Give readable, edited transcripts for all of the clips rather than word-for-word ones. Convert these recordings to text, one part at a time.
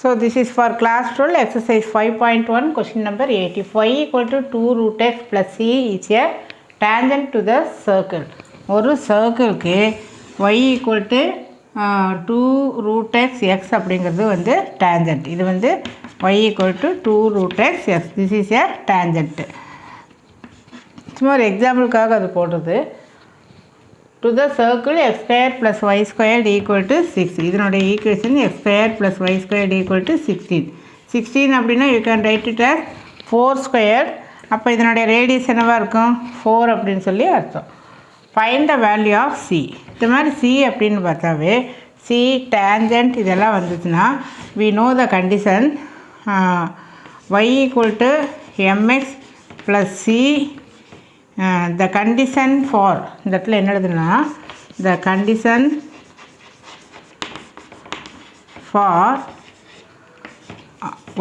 So this is for class 12 exercise 5.1 question number 80. Phi equal to 2 root x plus c is a tangent to the circle. ஒரு சர்க்கிளுக்கு y equal to 2 root x x அப்படிங்கிறது வந்து tangent. இது வந்து y equal to 2 root x x. This is a tangent. சும்மா ஒரு எக்ஸாம்பிளுக்காக அது போடுறது. To the circle x squared plus y squared equal to 6. இதனுடைய equation x squared plus y squared equal to 16. 16 அப்படின்னா you can write it as 4 squared. அப்போ இதனுடைய radius என்னவாக இருக்கும் 4 அப்படின்னு சொல்லி அர்த்தம். Find the value of c. இந்த மாதிரி c அப்படின்னு பார்த்தாவே c tangent இதெல்லாம் வந்துச்சுன்னா we know the condition y equal to mx plus c. The condition for இந்த இடத்துல என்ன எழுதுனா the condition for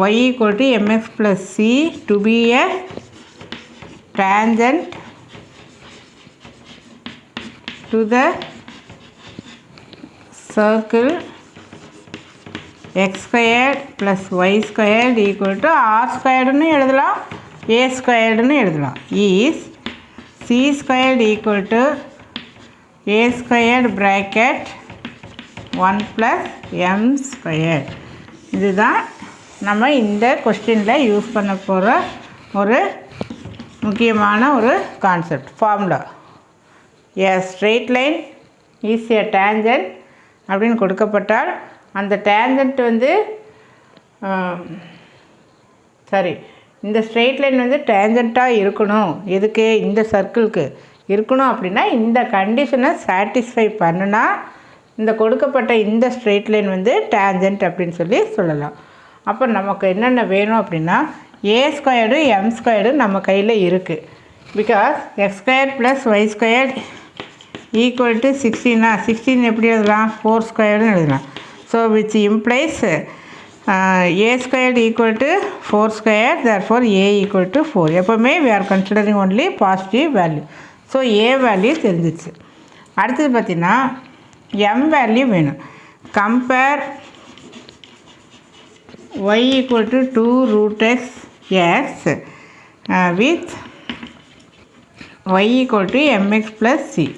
y equal to mx plus c to be a tangent to the circle x squared plus y squared equal to r squared னு எழுதலாம் a squared னு எழுதலாம் is c squared equal to a squared bracket 1 plus m squared. இதுதான் நம்ம இந்த கொஸ்டினில் use பண்ண போகிற ஒரு முக்கியமான ஒரு concept formula. a straight line is a tangent அப்படின்னு கொடுக்கப்பட்டால் அந்த டேஞ்சன்ட் வந்து இந்த ஸ்ட்ரெயிட் லைன் வந்து டேஞ்சண்ட்டாக இருக்கணும். எதுக்கு இந்த சர்க்கிளுக்கு இருக்கணும் அப்படின்னா இந்த கண்டிஷனை சாட்டிஸ்ஃபை பண்ணுனா இந்த கொடுக்கப்பட்ட இந்த ஸ்ட்ரெயிட் லைன் வந்து டேஞ்சண்ட் அப்படின்னு சொல்லி சொல்லலாம். அப்போ நமக்கு என்னென்ன வேணும் அப்படின்னா ஏ ஸ்கொயர்டு எம் ஸ்கொயர்டு நம்ம கையில் இருக்குது. Because x square plus y square equal to 16. 16 எப்படி எழுதலாம் 4 ஸ்கொயர்டுன்னு எழுதலாம். So which implies a squared equal to 4 square, therefore a equal to 4. எப்போவுமே we are considering only positive value. So a value தெரிஞ்சிச்சு. அடுத்தது பார்த்திங்கன்னா m வேல்யூ வேணும். Compare y equal to 2 root x x with y equal to mx plus c.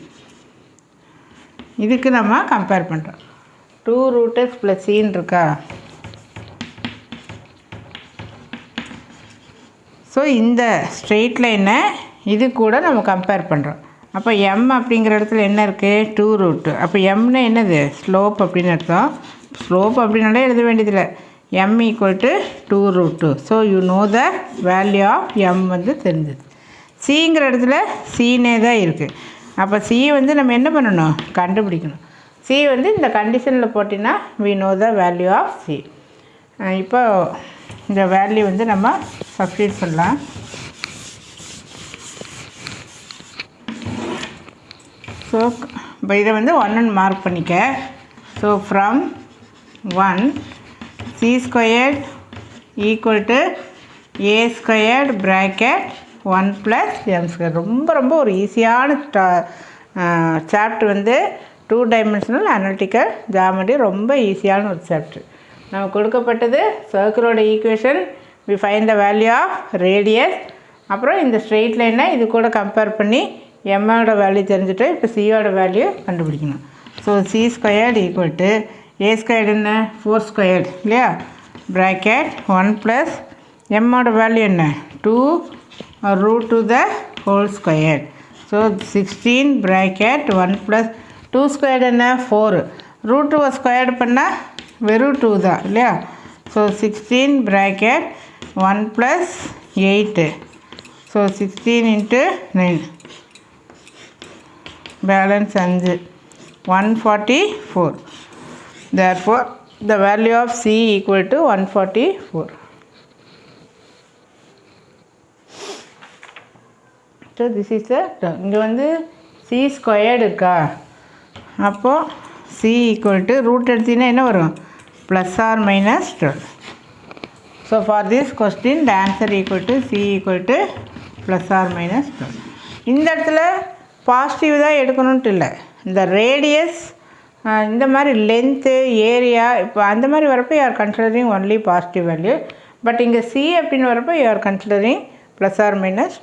இதுக்கு நம்ம compare பண்ணுறோம். 2 root x plus cன்னு இருக்கா. So இந்த ஸ்ட்ரெயிட் லைனை இது கூட நம்ம கம்பேர் பண்ணுறோம். அப்போ எம் அப்படிங்கிற இடத்துல என்ன இருக்குது 2 ரூட்டு. அப்போ எம்னா என்னது ஸ்லோப் அப்படின்னு அர்த்தம். ஸ்லோப் அப்படின்னாலே எழுத வேண்டியதில்லை. M equal to 2 root. So you know the value of m வந்து தெரிஞ்சுது. சிங்கிற இடத்துல சீனே தான் இருக்குது. அப்போ சி வந்து நம்ம என்ன பண்ணணும் கண்டுபிடிக்கணும். சி வந்து இந்த கண்டிஷனில் போட்டிங்கன்னா we know the value of c. இப்போ இந்த வேல்யூ வந்து நம்ம சப்ஸ்டிட்யூட் பண்ணலாம். ஸோ இப்போ இதை வந்து 1 மார்க் பண்ணிக்க. So from 1 C squared equal to A squared bracket 1 plus M square. ரொம்ப ஒரு ஈஸியான சாப்டர் வந்து 2 டைமென்ஷனல் அனலிட்டிக்கல் ஜாமெட்ரி. ரொம்ப ஈஸியான ஒரு சாப்டர். நம்ம கொடுக்கப்பட்டது சர்க்கிளோட equation, we find the value of radius. அப்புறம் இந்த ஸ்ட்ரெயிட் லைனை இது கூட கம்பேர் பண்ணி எம்மோட வேல்யூ தெரிஞ்சுட்டு இப்போ சியோட வேல்யூ கண்டுபிடிக்கணும். So C squared equal to A squared என்ன 4 ஸ்கொயர்டு இல்லையா ப்ராக்கெட் 1 ப்ளஸ் எம்மோட வேல்யூ என்ன 2 root to the whole square. So 16 bracket 1 plus 2 squared என்ன 4 ரூட் 2 ஸ்கொயர்டு பண்ணால் வெறும் 2 தான் இல்லையா. So 16 bracket 1 plus 8. So 16 into 9 balance 5 144. therefore the value of c equal to 144. So this is இங்கே வந்து c squared இருக்கா. அப்போது c equal to ரூட் எடுத்திங்கன்னா என்ன வரும் plus or minus 12. So for this question the answer equal to c equal to plus or minus 12. இந்த இடத்துல positive தான் எடுக்கணுன்ட்டு இல்லை. இந்த ரேடியஸ் இந்த மாதிரி லென்த்து ஏரியா இப்போ அந்த மாதிரி வரப்போ you are considering only positive value. But இங்கே சி அப்படின்னு வரப்போ யூ ஆர் கன்சிடரிங் +or -12.